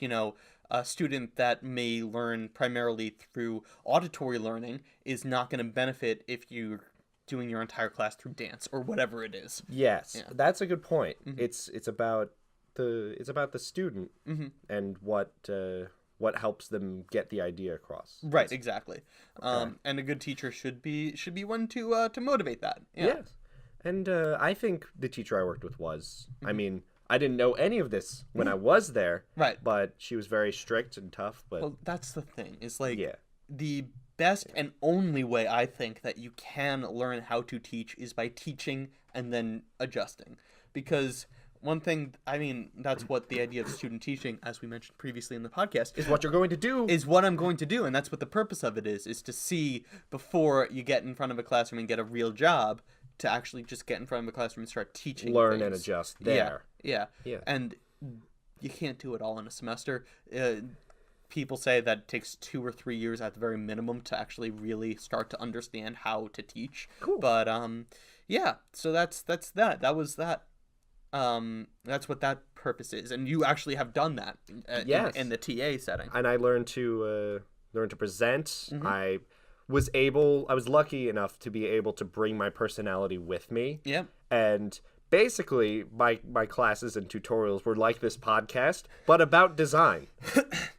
a student that may learn primarily through auditory learning is not going to benefit if you're doing your entire class through dance or whatever it is. Yes, Yeah. that's a good point. It's about the student and what helps them get the idea across. Right, exactly. And a good teacher should be one to motivate that. Yeah. Yes. And I think the teacher I worked with was, I mean, I didn't know any of this when I was there. Right. But she was very strict and tough. But Well, that's the thing. It's like yeah. the best and only way I think that you can learn how to teach is by teaching and then adjusting. Because one thing, I mean, that's what the idea of student teaching, as we mentioned previously in the podcast, Is what you're going to do. is what I'm going to do. And that's what the purpose of it is to see before you get in front of a classroom and get a real job, to actually just get in front of a classroom and start teaching Learn things. and adjust there. Yeah. Yeah. And you can't do it all in a semester. People say that it takes 2 or 3 years at the very minimum to actually really start to understand how to teach. Cool. But yeah. So that's that. That was that. That's what that purpose is, and you actually have done that Yes. in the TA setting. And I learned to present. Mm-hmm. I was lucky enough to be able to bring my personality with me. Yeah. And basically my classes and tutorials were like this podcast, but about design.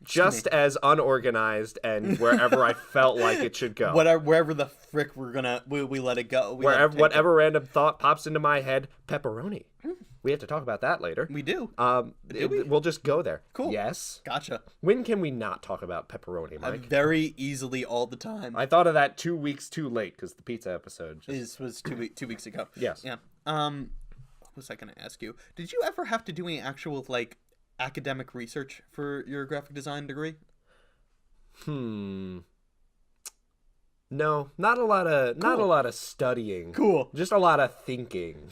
Just as unorganized and wherever I felt like it should go. Wherever the frick we let it go. Whatever random thought pops into my head, pepperoni. We have to talk about that later. We do. We'll just go there. Cool. Yes. Gotcha. When can we not talk about pepperoni, Mike? Very easily all the time. I thought of that 2 weeks too late because the pizza episode Was 2 weeks ago. Yes. Yeah. What was I gonna ask you? Did you ever have to do any actual academic research for your graphic design degree? No, not a lot of studying. Cool. Just a lot of thinking.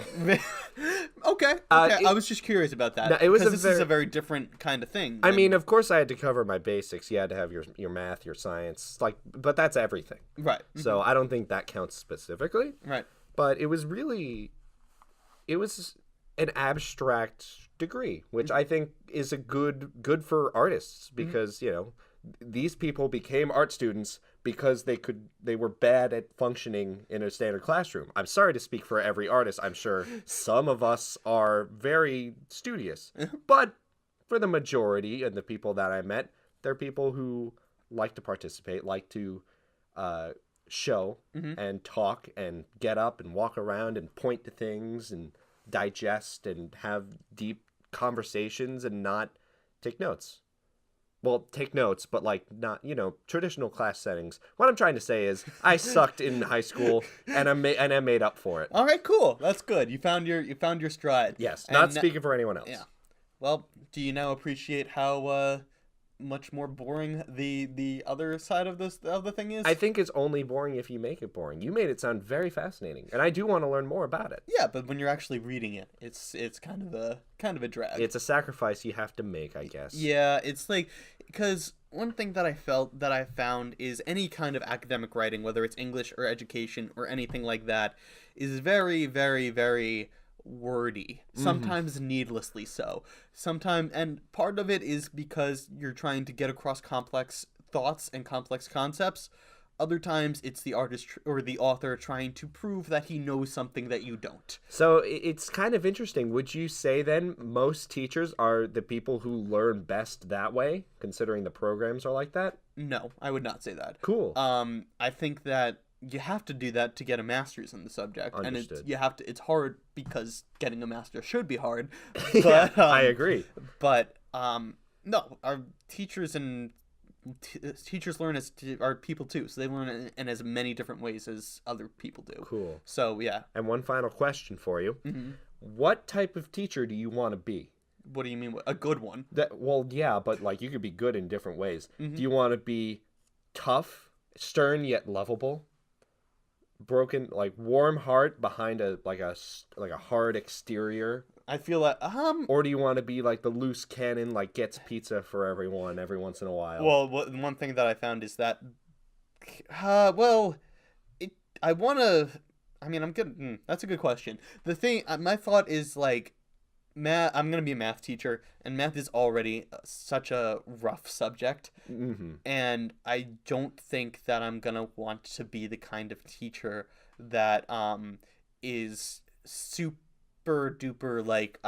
Okay. I was just curious about that. No, it was because this is a very different kind of thing. I mean, of course, I had to cover my basics. You had to have your math, your science, but that's everything. Right. So I don't think that counts specifically. Right. But it was an abstract degree, which I think is a good for artists because these people became art students because they were bad at functioning in a standard classroom. I'm sorry to speak for every artist. I'm sure some of us are very studious, but for the majority and the people that I met, they're people who like to participate, like to show and talk and get up and walk around and point to things and digest and have deep conversations and not take notes. Well, take notes, but not, traditional class settings. What I'm trying to say is I sucked in high school and I made up for it. All right, cool. That's good. You found your stride. Yes, not speaking for anyone else. Yeah. Well, do you now appreciate how much more boring the other side of the thing is? I think it's only boring if you make it boring. You made it sound very fascinating, and I do want to learn more about it. Yeah, but when you're actually reading it, it's kind of a drag. It's a sacrifice you have to make, I guess. Yeah, it's because one thing that I found is any kind of academic writing, whether it's English or education or anything like that, is very, very, very wordy, sometimes needlessly so. Sometimes, and part of it is because you're trying to get across complex thoughts and complex concepts. Other times it's the artist or the author trying to prove that he knows something that you don't. So it's kind of interesting. Would you say then most teachers are the people who learn best that way, considering the programs are like that? No, I would not say that. Cool. I think that you have to do that to get a master's in the subject. Understood. And it's hard because getting a master should be hard. Yeah, But, I agree. But no, our teachers and teachers learn are people too, so they learn in as many different ways as other people do. Cool. So yeah. And one final question for you. What type of teacher do you want to be? What do you mean? A good one? Well, yeah, but you could be good in different ways. Do you want to be tough, stern yet lovable? Broken, warm heart behind a hard exterior, I feel like Or do you want to be like the loose cannon, like gets pizza for everyone every once in a while? well, one thing that I found is that well, I want to. I mean, I'm good. That's a good question. The thing, my thought is like, math. I'm gonna be a math teacher, and math is already such a rough subject, and I don't think that I'm gonna want to be the kind of teacher that is super duper like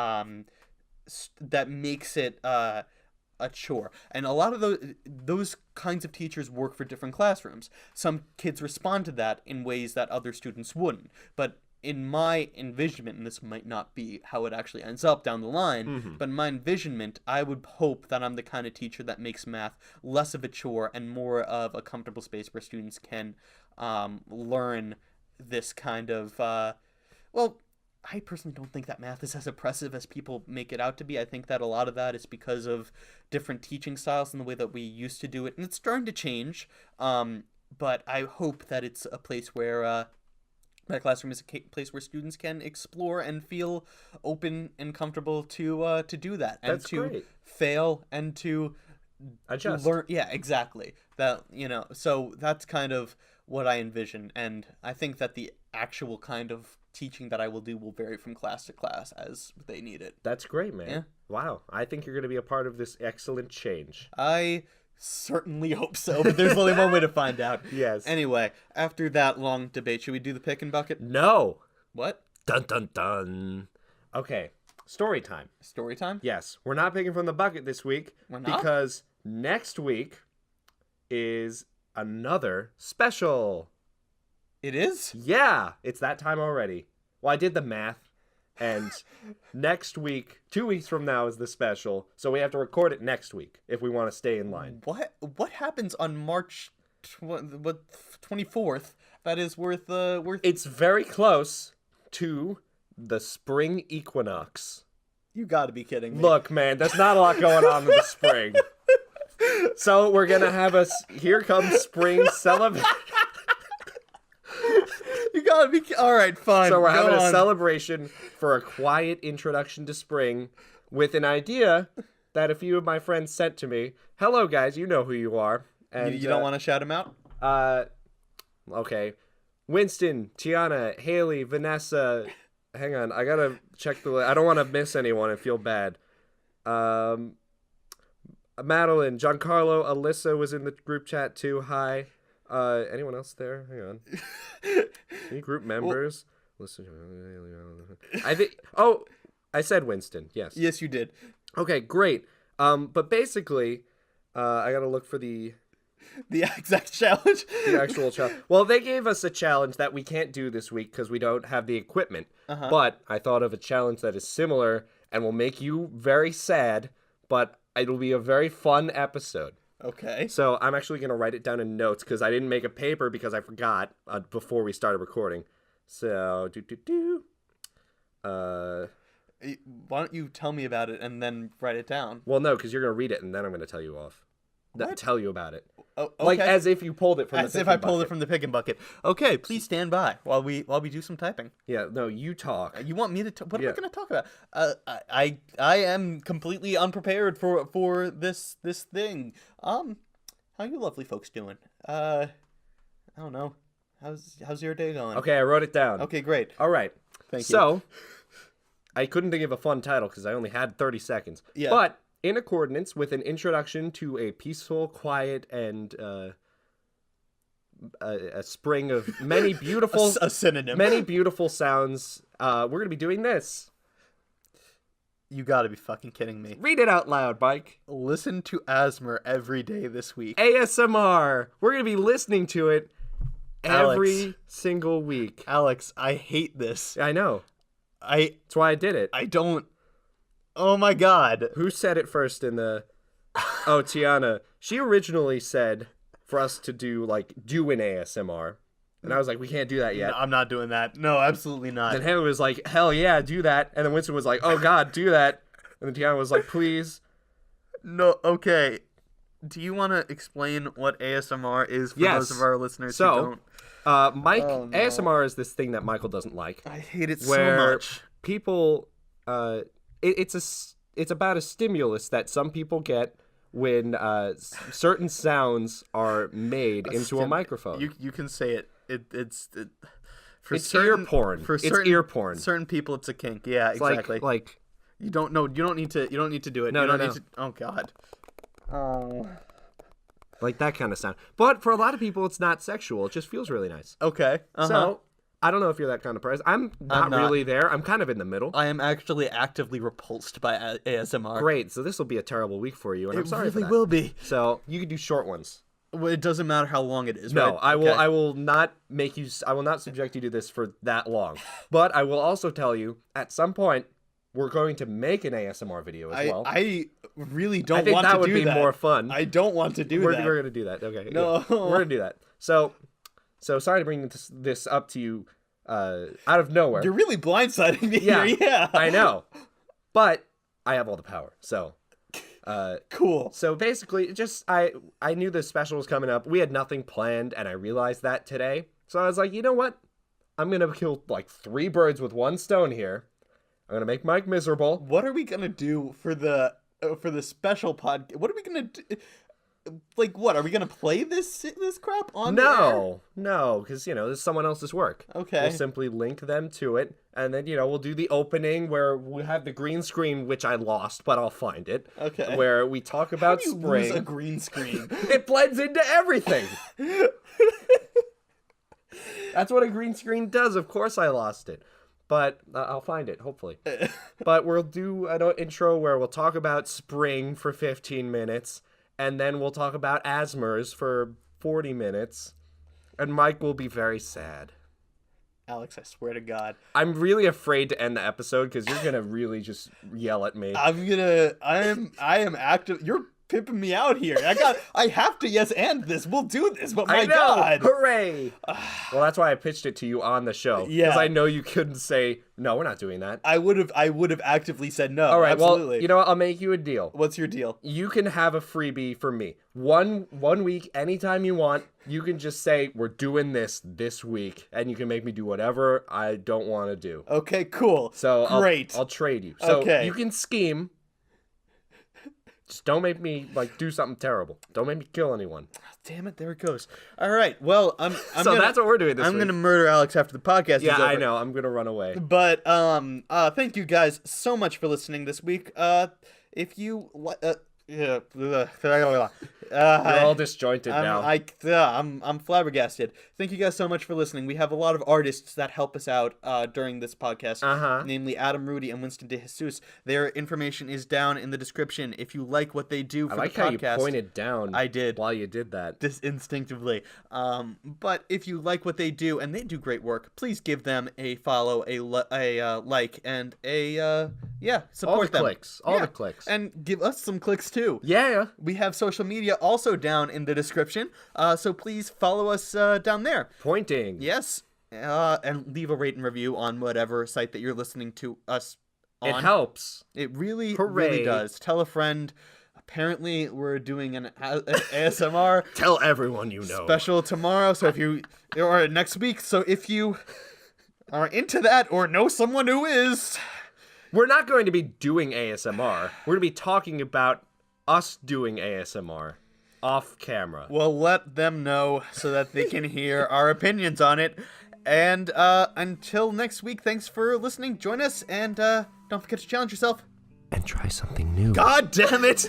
that makes it a chore. And a lot of those kinds of teachers work for different classrooms. Some kids respond to that in ways that other students wouldn't. But in my envisionment, and this might not be how it actually ends up down the line, but in my envisionment, I would hope that I'm the kind of teacher that makes math less of a chore and more of a comfortable space where students can learn this kind of well, I personally don't think that math is as oppressive as people make it out to be. I think that a lot of that is because of different teaching styles and the way that we used to do it. And it's starting to change. But I hope that it's a place where that classroom is a place where students can explore and feel open and comfortable to do that. And That's to great. fail and to Adjust. learn. Yeah, exactly. That, so that's kind of what I envision. And I think that the actual kind of teaching that I will do will vary from class to class as they need it. That's great, man. Yeah. Wow. I think you're going to be a part of this excellent change. I certainly hope so, but there's only one way to find out. Yes. Anyway, after that long debate, should we do the pick and bucket? No. What? Dun dun dun. Okay. Story time. Story time? Yes. We're not picking from the bucket this week. We're not? Because next week is another special. It is? Yeah, it's that time already. Well, I did the math, and next week, 2 weeks from now, is the special, so we have to record it next week if we want to stay in line. What happens on March 24th that is worth It's very close to the spring equinox. You gotta be kidding me. Look, man, there's not a lot going on in the spring. So we're gonna have a Here Comes Spring celebration. You gotta be... All right, fine. So we're Go having a on. celebration for a quiet introduction to spring with an idea that a few of my friends sent to me. Hello, guys. You know who you are. And You don't want to shout him out? Okay. Winston, Tiana, Haley, Vanessa. Hang on. I gotta check the list. I don't want to miss anyone and feel bad. Madeline, Giancarlo, Alyssa was in the group chat too. Hi. Anyone else there? Hang on. Any group members? Listen. I think. Oh, I said Winston. Yes. Yes, you did. Okay, great. But basically, I gotta look for the exact challenge. the actual challenge. Well, they gave us a challenge that we can't do this week because we don't have the equipment. But I thought of a challenge that is similar and will make you very sad, but it'll be a very fun episode. Okay. So I'm actually going to write it down in notes because I didn't make a paper because I forgot before we started recording. So, Why don't you tell me about it and then write it down? Well, no, because you're going to read it and then I'm going to tell you off. Tell you about it. Oh, okay. Like as if you pulled it from As the if I pulled it from the pick and bucket. Okay, please stand by while we do some typing. Yeah, no, you talk. You want me to? What am I going to talk about? I am completely unprepared for this thing. How you lovely folks doing? I don't know. How's your day going? Okay, I wrote it down. Okay, great. All right. Thank you. So, I couldn't think of a fun title because I only had 30 seconds. Yeah. But in accordance with an introduction to a peaceful, quiet, and a spring of many beautiful a synonym. many beautiful sounds, we're gonna be doing this. You gotta be fucking kidding me. Read it out loud, Mike. Listen to Asmer every day this week. ASMR. We're gonna be listening to it every single week. Alex, I hate this. I know. That's why I did it. I don't. Oh my god. Who said it first in the... Oh, Tiana. She originally said for us to do an ASMR. And I was like, we can't do that yet. No, I'm not doing that. No, absolutely not. And Haley was like, hell yeah, do that. And then Winston was like, oh god, do that. And then Tiana was like, please. No, okay. Do you want to explain what ASMR is for those of our listeners who don't? Mike, ASMR is this thing that Michael doesn't like. I hate it where so much. People it's about a stimulus that some people get when certain sounds are made into a microphone. You can say it. It's ear porn. It's ear porn. Certain people, it's a kink. Yeah, It's exactly. like you don't know. You don't need to do it. No, you don't no, need to, oh God. Oh. like that kind of sound. But for a lot of people, it's not sexual. It just feels really nice. Okay. So I don't know if you're that kind of person. I'm not really there. I'm kind of in the middle. I am actually actively repulsed by ASMR. Great. So this will be a terrible week for you, and I'm sorry for that. It really will be. So you can do short ones. Well, it doesn't matter how long it is. No, right? I will. Okay. I will not make you. I will not subject you to this for that long. But I will also tell you at some point we're going to make an ASMR video as well. I really don't I think want that to would do be that. more fun. I don't want to do We're that. going to do that. Okay. No. Yeah. We're going to do that. So sorry to bring this up to you out of nowhere. You're really blindsiding me Yeah, here. Yeah. I know. But I have all the power. So Cool. So basically, just I knew this special was coming up. We had nothing planned, and I realized that today. So I was like, you know what? I'm going to kill like 3 birds with 1 stone here. I'm going to make Mike miserable. What are we gonna do for the special pod? What are we gonna do? Like, what are we gonna play this crap on? No, because this is someone else's work. Okay. We'll simply link them to it, and then we'll do the opening where we have the green screen, which I lost, but I'll find it. Okay. Where we talk about How do you spring. lose a green screen? It blends into everything. That's what a green screen does. Of course, I lost it. But I'll find it, hopefully. But we'll do an intro where we'll talk about spring for 15 minutes, and then we'll talk about asthmas for 40 minutes, and Mike will be very sad. Alex, I swear to God. I'm really afraid to end the episode because you're going to really just yell at me. I am active. You're pimping me out here. I have to yes and this. We'll do this, but my God. Hooray. Well, that's why I pitched it to you on the show. Yeah. Because I know you couldn't say, no, we're not doing that. I would have actively said no. All right, absolutely. well, you know what? I'll make you a deal. What's your deal? You can have a freebie for me. One week, anytime you want, you can just say, we're doing this week, and you can make me do whatever I don't want to do. Okay, cool. So great. I'll trade you. So Okay. you can scheme. Just don't make me do something terrible. Don't make me kill anyone. Damn it, there it goes. All right, well, I'm So that's what we're doing this week. I'm gonna murder Alex after the podcast is Yeah, over. I know. I'm gonna run away. But thank you guys so much for listening this week. If you You're all disjointed now. I'm flabbergasted. Thank you guys so much for listening. We have a lot of artists that help us out during this podcast, namely Adam Rudy and Winston De Jesus. Their information is down in the description. If you like what they do for I like the podcast, how you pointed down. I did while you did that. this instinctively. But if you like what they do, and they do great work, please give them a follow, a like, and support all the them. clicks. All the clicks. And give us some clicks too. Yeah. We have social media also down in the description, so please follow us down there. Pointing. Yes, and leave a rate and review on whatever site that you're listening to us on. It helps. It really, Hooray. really does. Tell a friend. Apparently, we're doing an ASMR Tell everyone you know. special tomorrow, or next week. So if you are into that or know someone who is, We're not going to be doing ASMR. We're going to be talking about us doing ASMR off camera. well, let them know so that they can hear our opinions on it. And until next week, thanks for listening. Join us, and don't forget to challenge yourself. And try something new. God damn it!